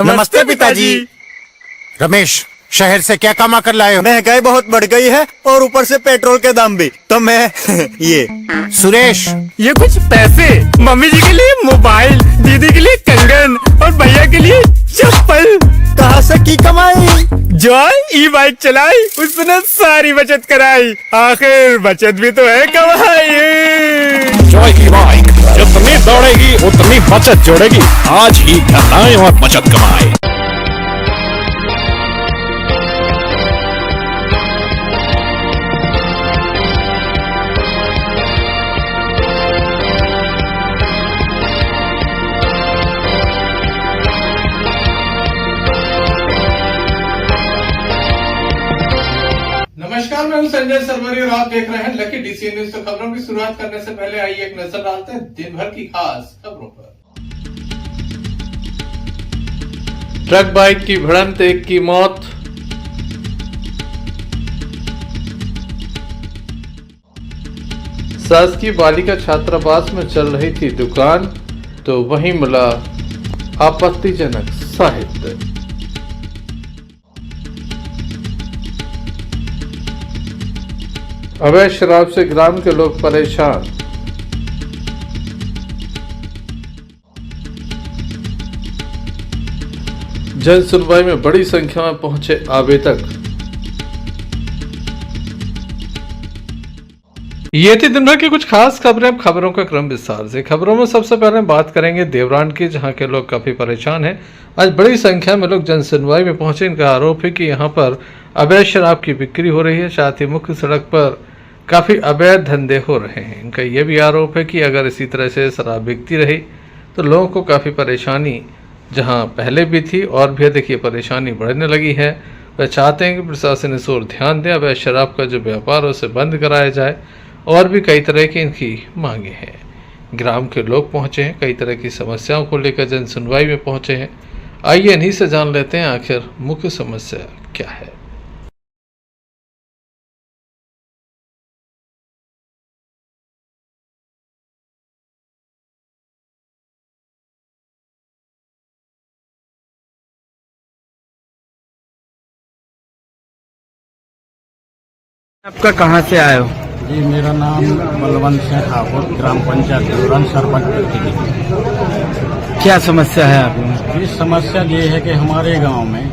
नमस्ते पिताजी। रमेश, शहर से क्या कमा कर लाए हो? महंगाई बहुत बढ़ गई है और ऊपर से पेट्रोल के दाम भी, तो मैं ये। सुरेश, ये कुछ पैसे मम्मी जी के लिए मोबाइल, दीदी के लिए कंगन और भैया के लिए चप्पल। कहाँ से की कमाई? जो ई बाइक चलाई उसने सारी बचत कराई, आखिर बचत भी तो है कमाई। जॉय की बाइक जितनी दौड़ेगी उतनी बचत जोड़ेगी। आज ही घर आए और बचत कमाए। नमस्कार, मैं हूं संजय सरवरी और आप देख रहे हैं लकी डीसी न्यूज। तो खबरों की शुरुआत करने से पहले आइए एक नजर डालते हैं दिन भर की खास खबरों पर। ट्रक बाइक की भिड़ंत, एक की मौत। शासकीय बालिका छात्रावास में चल रही थी दुकान, तो वहीं मिला आपत्तिजनक साहित्य। अवैध शराब से ग्राम के लोग परेशान। जन सुनवाई में बड़ी संख्या में पहुंचे आवेदक। ये थी दिन भर की कुछ खास खबरें। अब खबरों का क्रम विस्तार से। खबरों में सबसे पहले बात करेंगे देवरान की, जहां के लोग काफी परेशान हैं। आज बड़ी संख्या में लोग जन सुनवाई में पहुंचे। इनका आरोप है कि यहां पर अवैध शराब की बिक्री हो रही है, साथ ही मुख्य सड़क पर काफ़ी अवैध धंधे हो रहे हैं। इनका यह भी आरोप है कि अगर इसी तरह से शराब बिकती रही तो लोगों को काफ़ी परेशानी जहां पहले भी थी और भी अधिक ये परेशानी बढ़ने लगी है। वह चाहते हैं कि प्रशासन इस ओर ध्यान दे, अवैध शराब का जो व्यापार है उसे बंद कराया जाए और भी कई तरह की इनकी मांगे हैं। ग्राम के लोग पहुँचे हैं, कई तरह की समस्याओं को लेकर जन सुनवाई में पहुँचे हैं। आइए इन्हीं से जान लेते हैं आखिर मुख्य समस्या क्या है। आपका कहाँ से आए हो? जी, मेरा नाम बलवंत सिंह ठाकुर, ग्राम पंचायत देवरान, सरपंच प्रतिनिधि। क्या समस्या है आपकी? इस समस्या ये है कि हमारे गांव में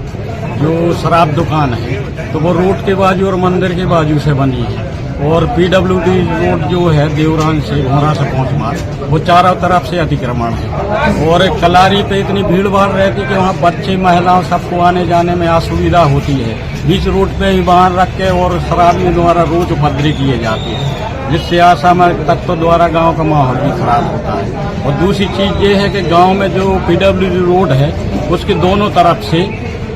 जो शराब दुकान है तो वो रोड के बाजू और मंदिर के बाजू से बनी है, और पीडब्ल्यूडी रोड जो है देवरान से घोड़ा से पहुंचमार, वो चारों तरफ से अतिक्रमण है। और कलारी पे इतनी भीड़ भाड़ रहती है कि वहाँ बच्चे महिलाओं सबको आने जाने में असुविधा होती है। बीच रोड पे ही वाहन रख के और शराबियों द्वारा रोज उपद्रव किए जाते हैं, जिससे असामयिक तत्वों द्वारा गांव का माहौल भी खराब होता है। और दूसरी चीज ये है कि गांव में जो पीडब्ल्यूडी रोड है उसके दोनों तरफ से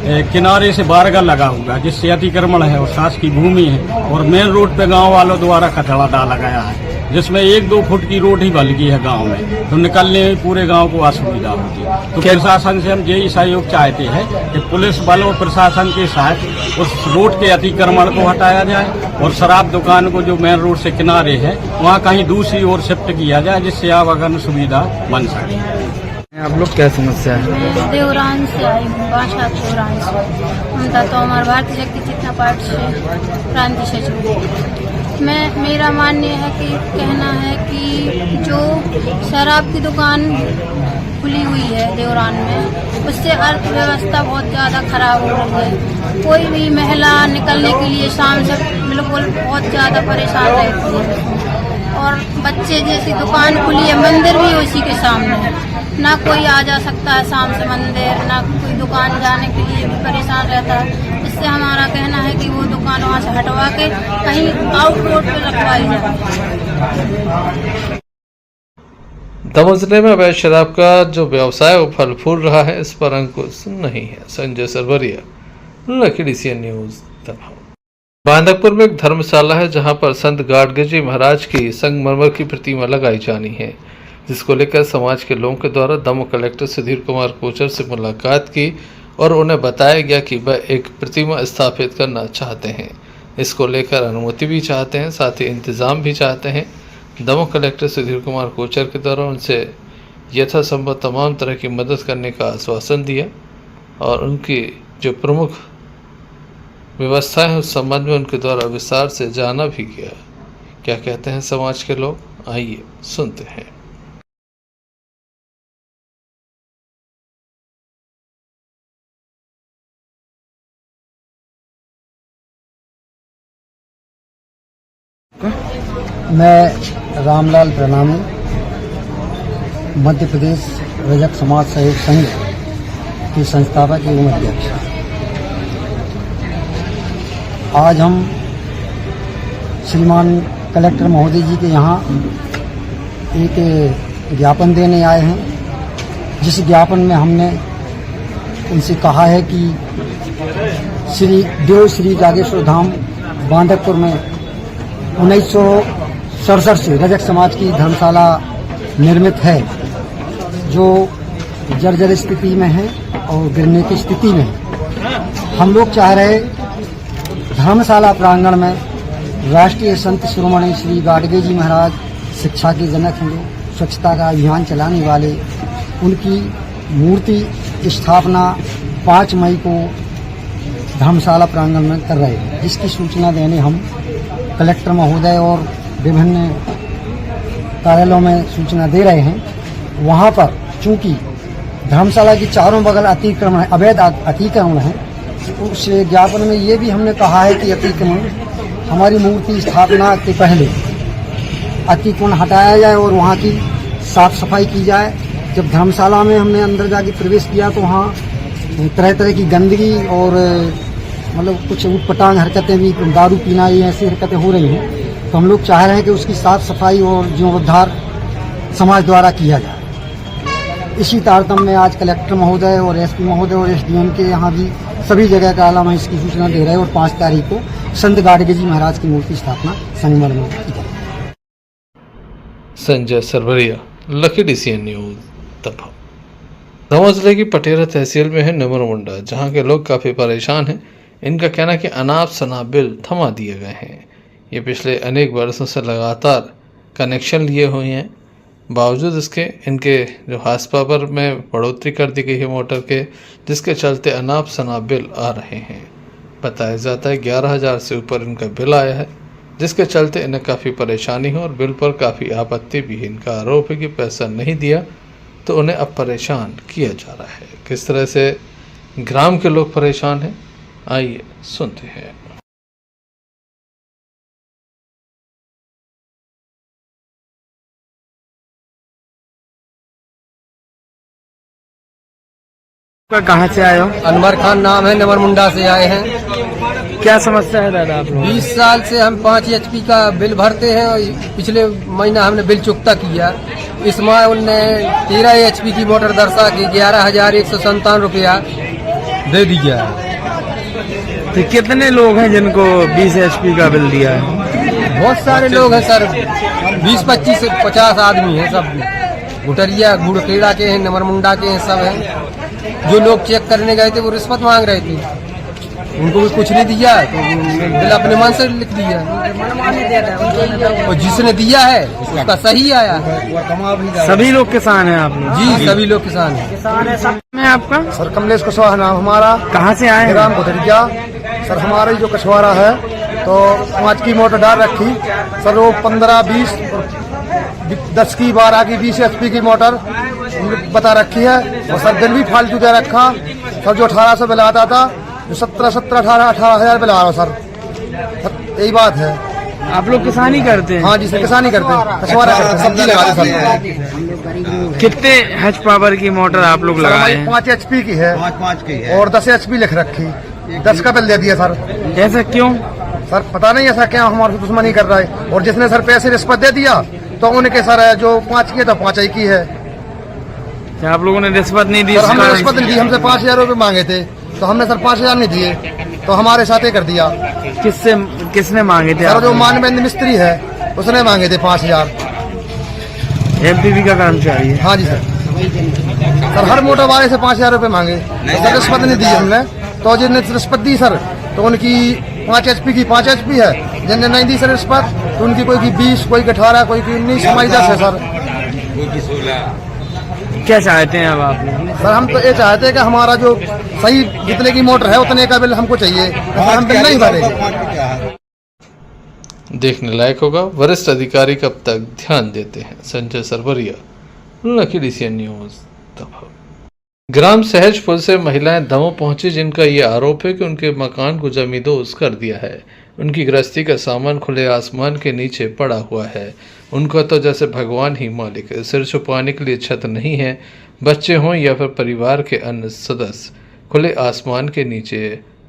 किनारे से बारगा लगा हुआ है, जिससे अतिक्रमण है और शासकीय भूमि है। और मेन रोड पे गांव वालों द्वारा कचरा डाला गया है, जिसमें 1-2 फुट की रोड ही बन गई है गांव में, तो निकलने में पूरे गांव को असुविधा होती है। तो प्रशासन से हम यही सहयोग चाहते हैं कि पुलिस बल और प्रशासन के साथ उस रोड के अतिक्रमण को हटाया जाए और शराब दुकान को जो मेन रोड से किनारे है वहाँ कहीं दूसरी ओर शिफ्ट किया जाए, जिससे आवागमन सुविधा बन सके। आप लोग क्या समस्या है? मैं देवरान से आई हूँ, बादशाह देवरान से। हम तो हमारे भारतीय जनता चेतना पार्टी से क्रांति सचिव। मेरा मानना है कि कहना है कि जो शराब की दुकान खुली हुई है देवरान में, उससे अर्थव्यवस्था बहुत ज़्यादा खराब हो रही है। कोई भी महिला निकलने के लिए शाम से बिल्कुल बहुत ज़्यादा परेशान रहती है। और बच्चे जैसी दुकान खुली है, मंदिर भी उसी के सामने है, ना कोई आ जा सकता है शाम से मंदिर, ना कोई दुकान जाने के लिए भी परेशान रहता है। इससे हमारा कहना है कि वो दुकान वहाँ से हटवा के कहीं आउट रोड पे रखवाई जाए। दमोह जिले में अवैध शराब का जो व्यवसाय वो फल फूल रहा है, इस पर अंकुश नहीं है। Sanjay Sarwariya, lucky DC news, Damoh. Bandhakpur में एक धर्मशाला है जहां पर संत गाडगेजी महाराज की संगमरमर की प्रतिमा लगाई जानी है, जिसको लेकर समाज के लोगों के द्वारा दमोह कलेक्टर सुधीर कुमार कोचर से मुलाकात की और उन्हें बताया गया कि वह एक प्रतिमा स्थापित करना चाहते हैं। इसको लेकर अनुमति भी चाहते हैं, साथ ही इंतज़ाम भी चाहते हैं। दमोह कलेक्टर सुधीर कुमार कोचर के द्वारा उनसे यथासंभव तमाम तरह की मदद करने का आश्वासन दिया। और उनकी जो प्रमुख व्यवस्था है उस संबंध में उनके द्वारा विस्तार से जाना भी गया। क्या कहते हैं समाज के लोग, आइए सुनते हैं। मैं रामलाल प्रणामी, मध्य प्रदेश रजक समाज सहयोग संघ की संस्थापक एवं अध्यक्ष। आज हम श्रीमान कलेक्टर महोदय जी के यहाँ एक ज्ञापन देने आए हैं, जिस ज्ञापन में हमने उनसे कहा है कि श्री जागेश्वर धाम बांधकपुर में 1967 से रजक समाज की धर्मशाला निर्मित है, जो जर्जर स्थिति में है और गिरने की स्थिति में है। हम लोग चाह रहे धर्मशाला प्रांगण में राष्ट्रीय संत शिरोमणि श्री गाडगे जी महाराज शिक्षा के जनक हैं, स्वच्छता का अभियान चलाने वाले, उनकी मूर्ति स्थापना 5 मई को धर्मशाला प्रांगण में कर रहे हैं, जिसकी सूचना देने हम कलेक्टर महोदय और विभिन्न कार्यालयों में सूचना दे रहे हैं। वहाँ पर चूंकि धर्मशाला की चारों बगल अतिक्रमण है, अवैध अतिक्रमण है, उस ज्ञापन में ये भी हमने कहा है कि अतिक्रमण हमारी मूर्ति स्थापना के पहले अतिक्रमण हटाया जाए और वहाँ की साफ सफाई की जाए। जब धर्मशाला में हमने अंदर जाके प्रवेश किया तो वहाँ तरह तरह की गंदगी और मतलब कुछ उटपटांग हरकतें भी, दारू पीना, ये ऐसी हरकतें हो रही हैं। तो हम लोग चाह रहे हैं कि उसकी साफ सफाई और जीर्णोद्धार समाज द्वारा किया जाए। इसी तारतम्य में आज कलेक्टर महोदय और एसपी महोदय और एसडीएम के यहाँ भी सभी जगह का आला में इसकी सूचना दे रहे हैं और 5 तारीख को संत गाडगे जी महाराज की मूर्ति स्थापना संगमरमर में की जाएगी। Sanjay Sarwariya, lucky DCN news, Damoh. Damoh जिले की पटेरा तहसील में है नमर मुंडा, जहाँ के लोग काफ़ी परेशान हैं। इनका कहना है कि अनाप शनाप बिल थमा दिए गए हैं। ये पिछले अनेक वर्षों से लगातार कनेक्शन लिए हुए हैं, बावजूद इसके इनके जो हाउस पावर में बढ़ोतरी कर दी गई है मोटर के, जिसके चलते अनाप शनाप बिल आ रहे हैं। बताया जाता है 11,000 से ऊपर इनका बिल आया है, जिसके चलते इन्हें काफ़ी परेशानी है और बिल पर काफ़ी आपत्ति भी है। इनका आरोप है कि पैसा नहीं दिया तो उन्हें अब परेशान किया जा रहा है। किस तरह से ग्राम के लोग परेशान हैं, आइए सुनते हैं। कहाँ से आए हो? अनवर खान नाम है, नवर मुंडा से आए हैं। क्या समस्या है दादा आप लोग? 20 साल से हम 5 HP का बिल भरते हैं और पिछले महीना हमने बिल चुकता किया। इस माह उनने 13 HP की मोटर दर्शा के 11,157 रुपया दे दिया है। तो कितने लोग हैं जिनको 20 HP का बिल दिया है? बहुत सारे लोग हैं सर, 20-25 से 50 आदमी हैं। सब गुटरिया गुड़खेड़ा के हैं, नमर मुंडा के हैं, सब हैं। जो लोग चेक करने गए थे वो रिश्वत मांग रहे थे, उनको भी कुछ नहीं दिया तो बिल अपने मन से लिख दिया और जिसने दिया है उसका सही आया। सभी लोग किसान हैं आप लोग? जी सभी लोग किसान हैं। मैं आपका सर कमलेश कुशवाहा नाम हमारा। कहाँ से आए हैं? ग्राम गुटरिया। सर हमारी जो कछवाड़ा है तो 5 की मोटर डाल रखी सर, वो 15, 20, 10 की 12 की 20 HP की मोटर बता रखी है और सर बिल भी फालतू दे रखा। सर जो 1800 बिल आता था, जो 18,000 बिल आ रहा सर, यही बात है। आप लोग किसानी करते हैं? हाँ जी सर, किसानी करते हैं, कछवाड़ा करते हैं, सब्जी लगाते सर। कितने एच पावर की मोटर आप लोग लगाए हैं? 5 HP की है और 10 HP लिख रखी, 10 का बिल दे दिया सर। ऐसा क्यों सर? पता नहीं ऐसा क्या, हमारे दुश्मनी कर रहा है। और जिसने सर पैसे रिश्वत दे दिया तो उनके सर जो 5 की तो 5 ही की है। क्या आप लोगों ने रिश्वत नहीं दी? हमने रिश्वत नहीं दी, हमसे 5,000 रुपए मांगे थे तो हमने सर 5,000 नहीं दिए तो हमारे साथ ही कर दिया। किसने मांगे थे? सर जो मानवेंद मिस्त्री है उसने मांगे थे 5,000। MPV का कर्मचारी है? हाँ जी सर। सर हर मोटर वाले से 5,000 रुपए मांगे, सर रिश्वत नहीं दी हमने। तो जिनने रिश्वत दी सर तो उनकी 5 HP की 5 HP है, जिनने नहीं दी सर रिश्वत तो उनकी कोई की 20, कोई की 18, कोई की 19, समाई 10 है सर। क्या चाहते हैं अब आप लोग? सर हम तो ये चाहते हैं कि हमारा जो सही जितने की मोटर है उतने का बिल हमको चाहिए, हम बिल नहीं भरेंगे। देखने लायक होगा वरिष्ठ अधिकारी कब तक ध्यान देते हैं। Sanjay Sarwariya, lucky DC Asian news Damoh. ग्राम सहजपुर से महिलाएं दमोह पहुंची, जिनका ये आरोप है कि उनके मकान को जमींदोज कर दिया है। उनकी गृहस्थी का सामान खुले आसमान के नीचे पड़ा हुआ है। उनको तो जैसे भगवान ही मालिक है। सिर छुपाने के लिए छत नहीं है। बच्चे हों या फिर परिवार के अन्य सदस्य खुले आसमान के नीचे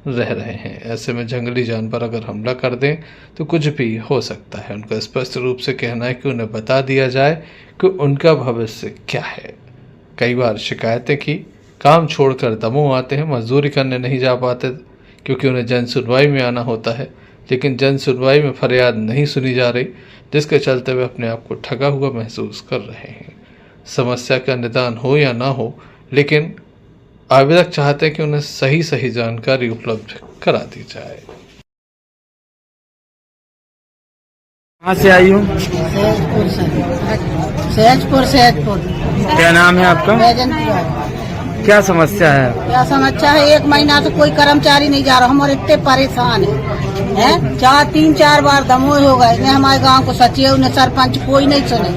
रह रहे हैं। ऐसे में जंगली जानवर अगर हमला कर दें तो कुछ भी हो सकता है। उनका स्पष्ट रूप से कहना है कि उन्हें बता दिया जाए कि उनका भविष्य क्या है। कई बार शिकायतें की, काम छोड़कर दमोह आते हैं, मजदूरी करने नहीं जा पाते क्योंकि उन्हें जन सुनवाई में आना होता है, लेकिन जन सुनवाई में फरियाद नहीं सुनी जा रही, जिसके चलते वे अपने आप को ठगा हुआ महसूस कर रहे हैं। समस्या का निदान हो या ना हो, लेकिन आवेदक चाहते हैं कि उन्हें सही जानकारी उपलब्ध करा दी जाए। कहाँ से आई हूँ? सहजपुर। क्या नाम है आपका? क्या समस्या है? क्या समस्या है? 1 महीना से कोई कर्मचारी नहीं जा रहा, हम और इतने परेशान हैं। 3-4 बार दमोह हो गए, न हमारे गांव को सचिव न सरपंच कोई नहीं सुने,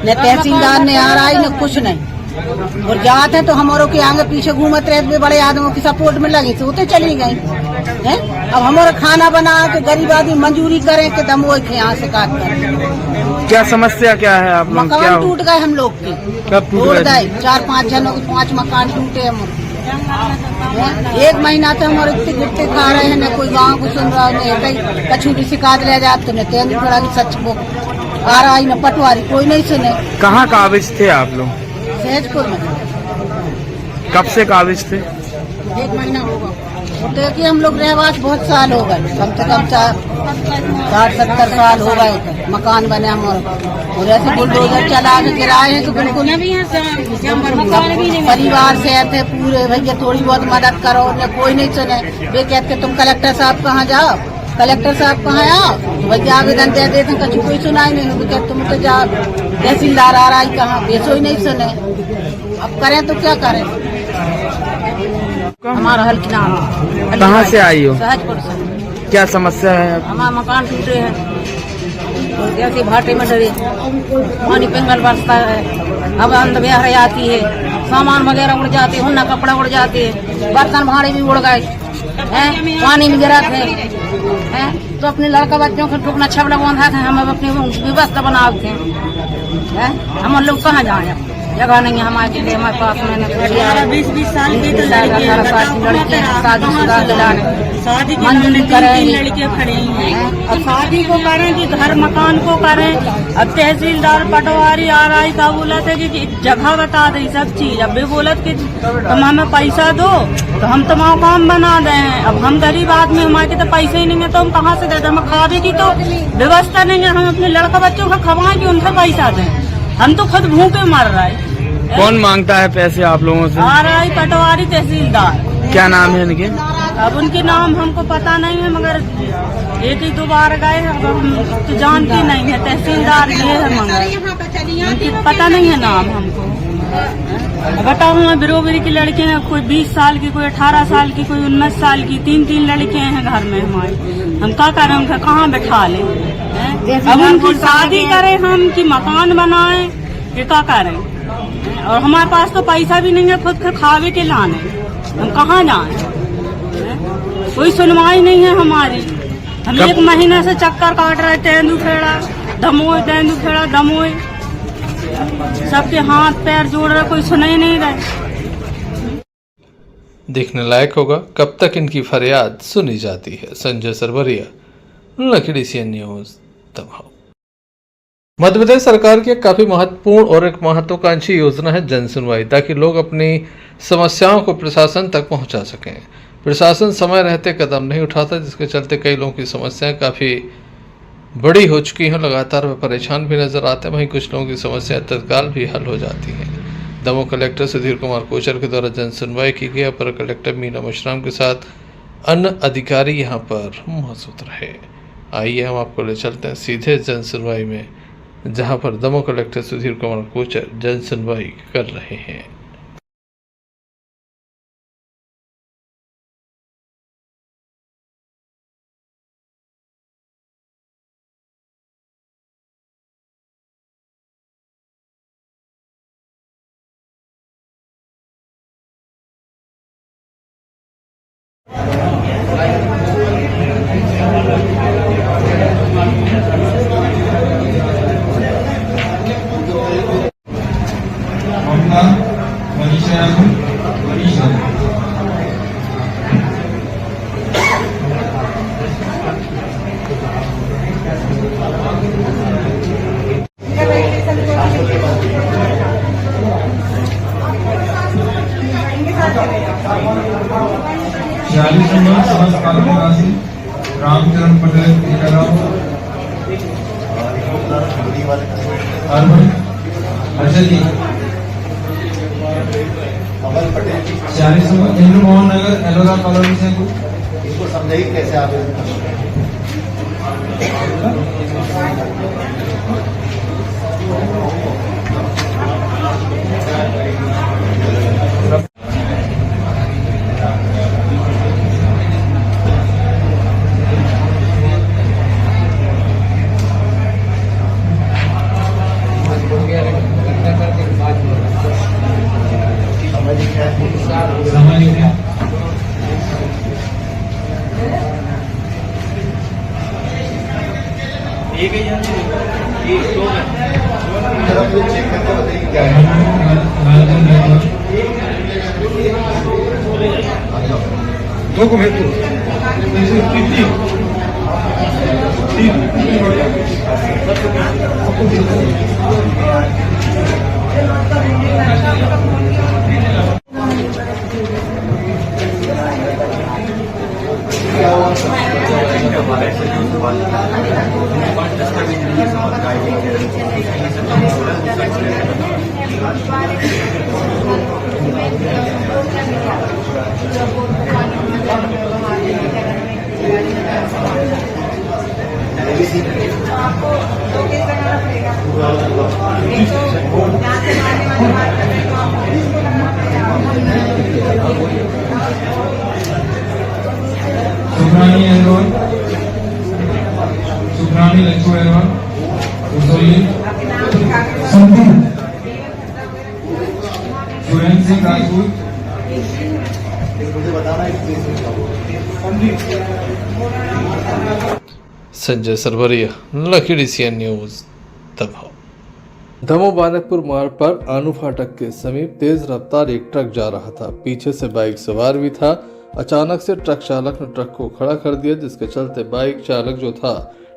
न तहसीलदार ने आ रहा है न कुछ नहीं। और जाते हैं तो हमारों के आगे पीछे घूमते रहे, बड़े आदमियों की सपोर्ट में लगी तो चली गई हैं। अब हमारा खाना बना के गरीब आदमी मंजूरी करें कि दमोह के यहाँ से काट कर। क्या समस्या क्या है आप लोग? मकान टूट गए हम लोग के। कब टूट गए? 4-5 जनों के 5 मकान टूटे हम। 1 महीना से हमारे इतने गिट्टे खा रहे हैं, न कोई गाँव को सुन रहा है, न कछु भी शिकायत ले जाते न तेंदुआ की सच को आ रहा है, न पटवारी कोई नहीं सुने। कहाँ काबिज थे आप लोग? सहजपुर में। कब से काबिज थे? 1 महीना होगा। देखिए हम लोग रहवास बहुत साल हो गए, कम से कम 60-70 साल हो गए मकान बने हमारे। और ऐसे बुलडोजर चला के गिराए हैं तो बिल्कुल परिवार से थे पूरे, भैया थोड़ी बहुत मदद करो, उन्हें कोई नहीं सुने। वे कहते तुम कलेक्टर साहब कहाँ जाओ, कलेक्टर साहब कहाँ आओ, तो भैया आवेदन दे देते हैं, कछु कोई सुनाई नहीं। कहते तुम तो जाओ, तहसीलदार आ रहा है कहाँ, बेचो ही नहीं सुने। अब करें तो क्या करें? हमारा हल की नाम। कहाँ से आई हो? सहजपुर से। क्या समस्या है? हमारा मकान टूटे हैं, तो जैसे भाटे में डरे, पानी पिंगल बरसता है, अब अंधविहार आती है, सामान वगैरह उड़ जाते हैं, न कपड़ा उड़ जाते हैं, बर्तन भाड़े भी उड़ गए हैं, पानी में गिरा थे हैं। तो अपने लड़का बच्चों को टुकना छबड़ा बांधा थे, हम अपनी व्यवस्था बनाते हैं। हम लोग कहाँ जाए? जगह नहीं है हमारे लिए, हमारे पास में 20-20 साल की 18 साल की लड़की शादीशुदा शादी मंजूरी करें, लड़कियां खड़ी हैं। अब शादी को करें कि घर मकान को करें? अब तहसीलदार पटवारी आ रहा है का बोलत है कि जगह बता दे सब चीज। अब भी बोलत कि तुम हमें पैसा दो तो हम तुम्हारा काम बना दें। अब हम गरीब आदमी, हमारे तो पैसे ही नहीं है तो हम कहाँ से देते? हमें खाने की तो व्यवस्था नहीं है, हम अपने लड़का बच्चों को खवाएं कि उनसे पैसा दें? हम तो खुद भूखे मर रहे हैं। कौन मांगता है पैसे आप लोगों से? आ रहा है पटवारी तहसीलदार। क्या नाम है इनके? अब उनके नाम हमको पता नहीं है, मगर 1-2 बार गए, अब हम तो जानते नहीं है। तहसीलदार ये है, मगर उनकी पता नहीं है नाम हमको। बताओ, मैं बरोबरी की लड़कियां हैं, कोई 20 साल की, कोई 18 साल की, कोई 19 साल की, 3 लड़कियां हैं घर में हमारे। हम क्या करें? उनका कहाँ बैठा ले? अब उनकी शादी करें हम कि मकान बनाए, ये क्या करें? और हमारे पास तो पैसा भी नहीं है खुद के खावे के लाने, हम कहाँ जाएं? कोई सुनवाई नहीं है हमारी। हम 1 महीने से चक्कर काट रहे, तेंदुखेड़ा दमोह, सबके हाथ पैर जोड़ रहे, कोई सुन ही नहीं रहे। देखने लायक होगा कब तक इनकी फरियाद सुनी जाती है। Sanjay Sarwariya, lucky DC Asian news Damoh. Madhya Pradesh सरकार की काफी महत्वपूर्ण और एक महत्वाकांक्षी योजना है जन सुनवाई, ताकि लोग अपनी समस्याओं को प्रशासन तक पहुंचा सकें। प्रशासन समय रहते कदम नहीं उठाता, जिसके चलते कई लोगों की समस्याएं काफ़ी बड़ी हो चुकी हैं। लगातार वे परेशान भी नजर आते हैं। वहीं कुछ लोगों की समस्याएं तत्काल भी हल हो जाती हैं। दमोह कलेक्टर सुधीर कुमार कोचर के द्वारा जन सुनवाई की गई। अपर कलेक्टर मीना मशराम के साथ अन्य अधिकारी यहां पर मौजूद रहे। आइए हम आपको ले चलते हैं सीधे जन सुनवाई में, जहां पर दमोह कलेक्टर सुधीर कुमार कोचर जन सुनवाई कर रहे हैं। रामचरण पटेल हर्षद जी 40 नंबर इंद्र मोहन नगर एलोरा कॉलोनी से इसको समझाइए कैसे आवेदन Subrani Lakshmi Surendra Singh Rajput Sanjay Sarwariya, lucky DCN news Damoh. Damoh Bankapur मार्ग पर आनू फाटक के समीप तेज रफ्तार एक ट्रक जा रहा था। पीछे से बाइक सवार भी था। अचानक से ट्रक चालक ने ट्रक को खड़ा कर दिया, जिसके चलते बाइक चालक जो था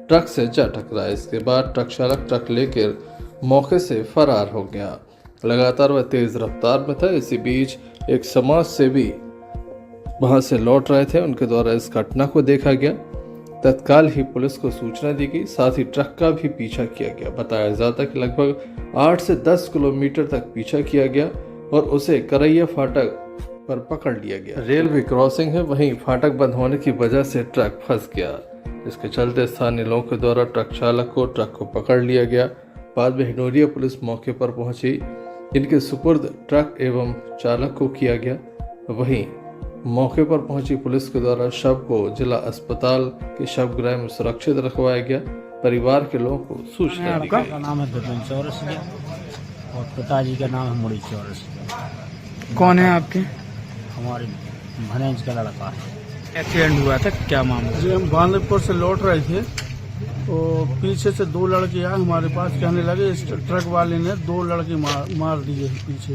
ट्रक से जा टकराया। इसके बाद ट्रक चालक ट्रक लेकर मौके से फरार हो गया। लगातार वह तेज रफ्तार में था। इसी बीच एक समाज सेवी वहां से लौट रहे थे, उनके द्वारा इस घटना को देखा गया। तत्काल ही पुलिस को सूचना दी गई, साथ ही ट्रक का भी पीछा किया गया। बताया जाता कि लगभग 8 से 10 किलोमीटर तक पीछा किया गया और उसे करैया फाटक पर पकड़ लिया गया। रेलवे क्रॉसिंग है, वहीं फाटक बंद होने की वजह से ट्रक फंस गया। इसके चलते स्थानीय लोगों के द्वारा ट्रक चालक को ट्रक को पकड़ लिया गया। बाद में हिंडोरिया पुलिस मौके पर पहुंची, इनके सुपुर्द ट्रक एवं चालक को किया गया। वहीं मौके पर पहुंची पुलिस के द्वारा शव को जिला अस्पताल के शवगृह में सुरक्षित रखवाया गया। परिवार के लोगों को सूचना दी गई। नाम है बिपिन चौरसिया और पिताजी का नाम है मुड़ी चौरसिया। कौन है आपके? हमारे भनेज का लड़का है। एक्सीडेंट हुआ था, क्या मामला? जी हम बांदकपुर से लौट रहे थे तो पीछे से 2 लड़के आए हमारे पास, कहने लगे इस ट्रक वाले ने 2 लड़के मार दिए पीछे।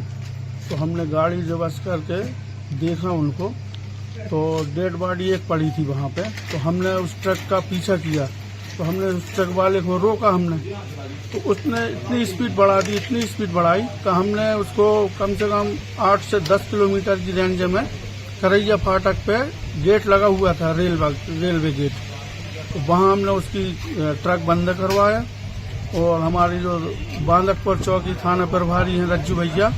तो हमने गाड़ी जबस करके देखा उनको, तो डेड बॉडी एक पड़ी थी वहाँ पे। तो हमने उस ट्रक का पीछा किया, तो हमने उस ट्रक वाले को रोका हमने, तो उसने इतनी स्पीड बढ़ा दी, इतनी स्पीड बढ़ाई कि हमने उसको कम से कम 8 से 10 किलोमीटर की रेंज में करैया फाटक पे गेट लगा हुआ था, रेलवे गेट, तो वहाँ हमने उसकी ट्रक बंद करवाया। और हमारी जो बांदकपुर चौकी थाना प्रभारी हैं रज्जू भैया,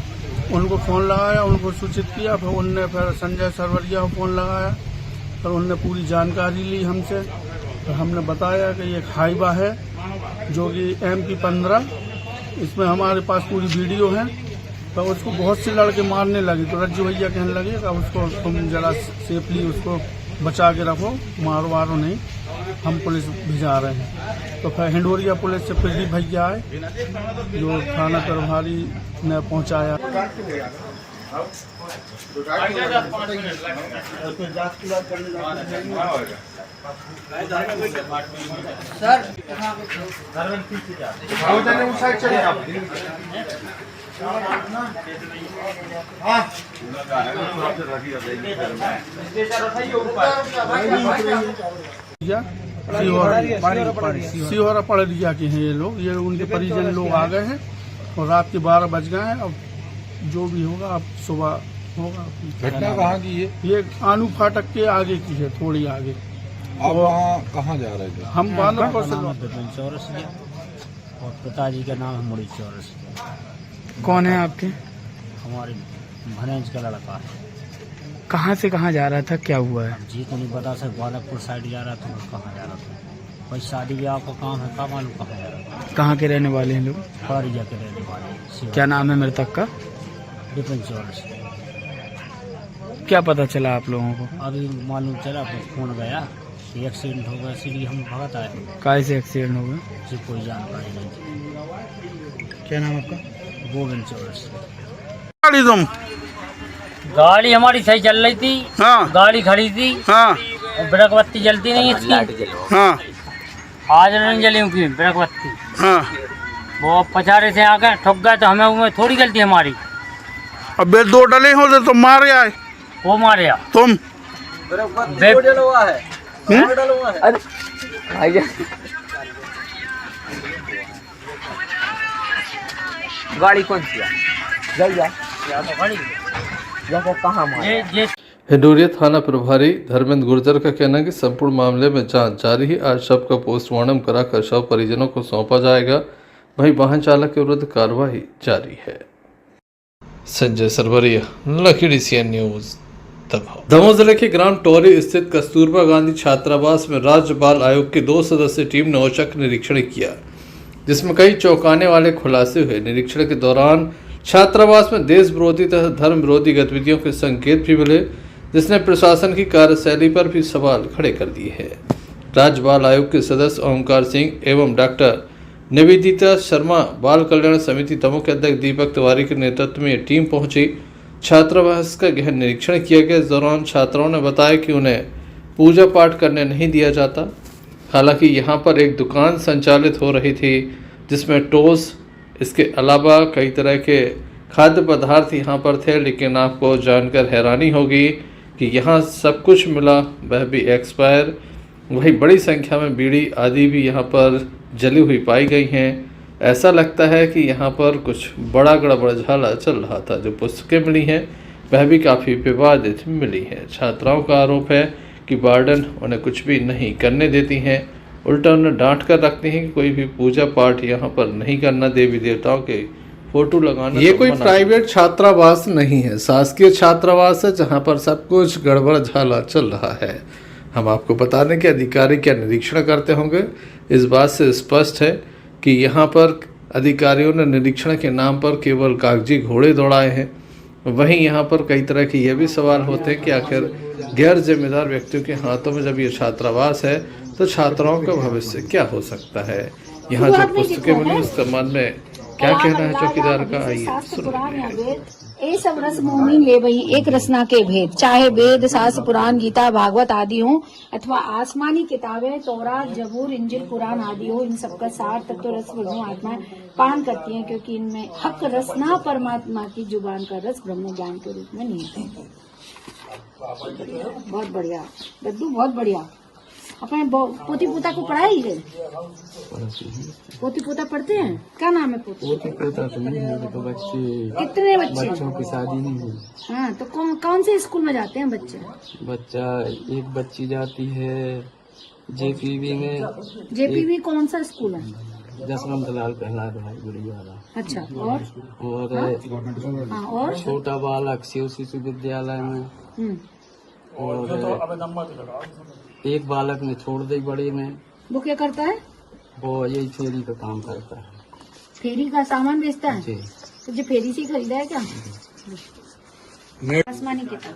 उनको फ़ोन लगाया, उनको सूचित किया। फिर उनने फिर संजय सरवरिया को फ़ोन लगाया, फिर उनने पूरी जानकारी ली हमसे। फिर हमने बताया कि ये हाईवा है जो कि MP 15, इसमें हमारे पास पूरी वीडियो है। तो उसको बहुत से लड़के मारने लगे, तो रज्जू भैया कहने लगे कि उसको तुम जरा सेफली उसको बचा के रखो, मारो वारो नहीं, हम पुलिस भिजा रहे हैं। तो फिर हिंडोरिया पुलिस से प्रदीप भैया आए, जो थाना प्रभारी ने पहुंचाया। सीहोरा पड़रिया के हैं ये लोग, ये उनके परिजन लोग आ गए हैं और रात के 12 बज गए हैं। अब जो भी होगा अब सुबह होगा। घटना कहाँ की है? ये आनू फाटक के आगे की है, थोड़ी आगे। आप वहाँ कहाँ जा रहे थे? हम बांधवपुर से चौरसिया और पिताजी का नाम है मुड़ी चौरसिया। कौन है आपके? हमारे भनेज का लड़का है। कहाँ से कहाँ जा रहा था, क्या हुआ है? जी तो नहीं बता सकता, बालकपुर साइड जा रहा था, कहाँ जा रहा था। भाई शादी ब्याह का काम है, कहाँ मालूम कहाँ जा रहा था। कहाँ के रहने वाले हैं लोग? पड़रिया के रहने वाले। क्या नाम है मृतक का? विपिन चौरसिया। क्या पता चला आप लोगों को? अभी मालूम चला, फोन गया कि एक्सीडेंट हो गया, इसलिए हम भगत आए। काय से एक्सीडेंट हो गया? जी कोई जानकारी नहीं। क्या नाम आपका? गोविंद चौरसिया। तुम गाड़ी हमारी सही चल रही थी। हाँ। गाड़ी खड़ी थी। हाँ। और ब्रेक बत्ती जलती नहीं इसकी। हाँ। आज नहीं जली उनकी ब्रेक बत्ती। हाँ। वो अब पचारे से आ गए, ठुक गए, तो हमें उनमें थोड़ी गलती हमारी। अब बे दो डले हो तो तुम मारे आए। वो मारे आ तुम गाड़ी कौन सी है? हिंडोरिया थाना प्रभारी धर्मेंद्र गुर्जर का कहना है कि संपूर्ण मामले में जांच जारी है। आज शव का पोस्टमार्टम कराकर शव परिजनों को सौंपा जाएगा। वहीं वाहन चालक के विरुद्ध कार्रवाई जारी है। Sanjay Sarwariya, lucky D CN news, Damoh जिले के ग्राम टोरी स्थित कस्तूरबा गांधी छात्रावास में राज्य बाल आयोग की 2 सदस्यीय टीम ने औचक निरीक्षण किया, जिसमें कई चौंकाने वाले खुलासे हुए। निरीक्षण के दौरान छात्रावास में देश विरोधी तथा धर्म विरोधी गतिविधियों के संकेत भी मिले, जिसने प्रशासन की कार्यशैली पर भी सवाल खड़े कर दिए हैं। राज्य बाल आयोग के सदस्य ओमकार सिंह एवं डॉक्टर निवेदिता शर्मा, बाल कल्याण समिति दमोह के अध्यक्ष दीपक तिवारी के नेतृत्व में टीम पहुंची। छात्रावास का गहन निरीक्षण किया गया। इस दौरान छात्राओं ने बताया कि उन्हें पूजा पाठ करने नहीं दिया जाता। हालांकि यहां पर एक दुकान संचालित हो रही थी जिसमें टोस, इसके अलावा कई तरह के खाद्य पदार्थ यहां पर थे। लेकिन आपको जानकर हैरानी होगी कि यहां सब कुछ मिला, वह भी एक्सपायर। वही बड़ी संख्या में बीड़ी आदि भी यहां पर जली हुई पाई गई हैं। ऐसा लगता है कि यहाँ पर कुछ बड़ा गड़बड़झाला चल रहा था। जो पुस्तकें मिली हैं वह भी काफ़ी विवादित मिली हैं। छात्राओं का आरोप है कि वार्डन उन्हें कुछ भी नहीं करने देती हैं, उल्टा उन्हें डांट कर रखती हैं कि कोई भी पूजा पाठ यहाँ पर नहीं करना, देवी देवताओं के फोटो लगाना। ये कोई प्राइवेट छात्रावास नहीं है, शासकीय छात्रावास है जहाँ पर सब कुछ गड़बड़झाला चल रहा है। हम आपको बता दें कि अधिकारी क्या निरीक्षण करते होंगे, इस बात से स्पष्ट है कि यहाँ पर अधिकारियों ने निरीक्षण के नाम पर केवल कागजी घोड़े दौड़ाए हैं। वहीं यहाँ पर कई तरह के ये भी सवाल होते हैं कि आखिर गैर जिम्मेदार व्यक्तियों के हाथों में जब ये छात्रावास है तो छात्राओं का भविष्य क्या हो सकता है। यहाँ जो पुस्तकें मिली उस संबंध में क्या कहना है चौकीदार का, आइए सुनिए। ये सब रस मोहिनी ले वही एक रसना के भेद, चाहे वेद शास्त्र पुराण गीता भागवत आदि हो अथवा आसमानी किताबें तौरात जबूर इंजिल कुरान आदि हो, इन सबका सार तत्व रस ब्रह्म आत्मा पान करती हैं, क्योंकि इनमें हक रसना परमात्मा की जुबान का रस ब्रह्म ज्ञान के रूप में नहीं है। बहुत बढ़िया दद्दू, बहुत बढ़िया। अपने पोती पोता को पढ़ाई है? पोती पोता पढ़ते हैं? क्या नाम है पोती पोता? तो नहीं है, तो बच्चे। कितने बच्चे? बच्चों की शादी नहीं हुई। हाँ, तो कौन से स्कूल में जाते हैं बच्चे? बच्चा एक बच्ची जाती है जेपीवी में। जेपीवी कौन सा स्कूल है? जसवंत लाल प्रहलाद भाई गुड़ी वाला। अच्छा, और छोटा बालक शिव शिशु विद्यालय में, और एक बालक ने छोड़ दी बड़ी ने। वो क्या करता है? वो यही फेरी का काम करता है। फेरी का सामान बेचता है? जी। तो जो फेरी से खरीदा है क्या? आसमानी किताब।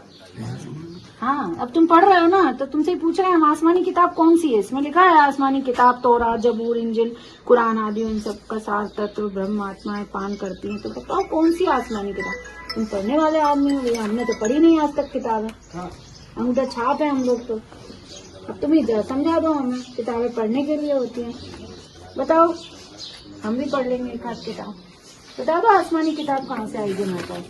हाँ, अब तुम पढ़ रहे हो ना, तो तुमसे ही पूछ रहे हैं हम, आसमानी किताब कौन सी है? इसमें लिखा है आसमानी किताब तौरात जबूर इंजिल कुरान आदि, उन सब का सार तत्व ब्रह्म आत्माएं पान करती हैं। तो बताओ कौन सी आसमानी किताब? तुम पढ़ने वाले आदमी हो भैया, हमने तो पढ़ी नहीं आज तक किताबें, अंगूठा छाप है हम लोग तो। अब तुम ही समझा दो हमें, किताबें पढ़ने के लिए होती हैं। बताओ, हम भी पढ़ लेंगे एक आध किताब। बता दो आसमानी किताब कहाँ से आई हमारे पास?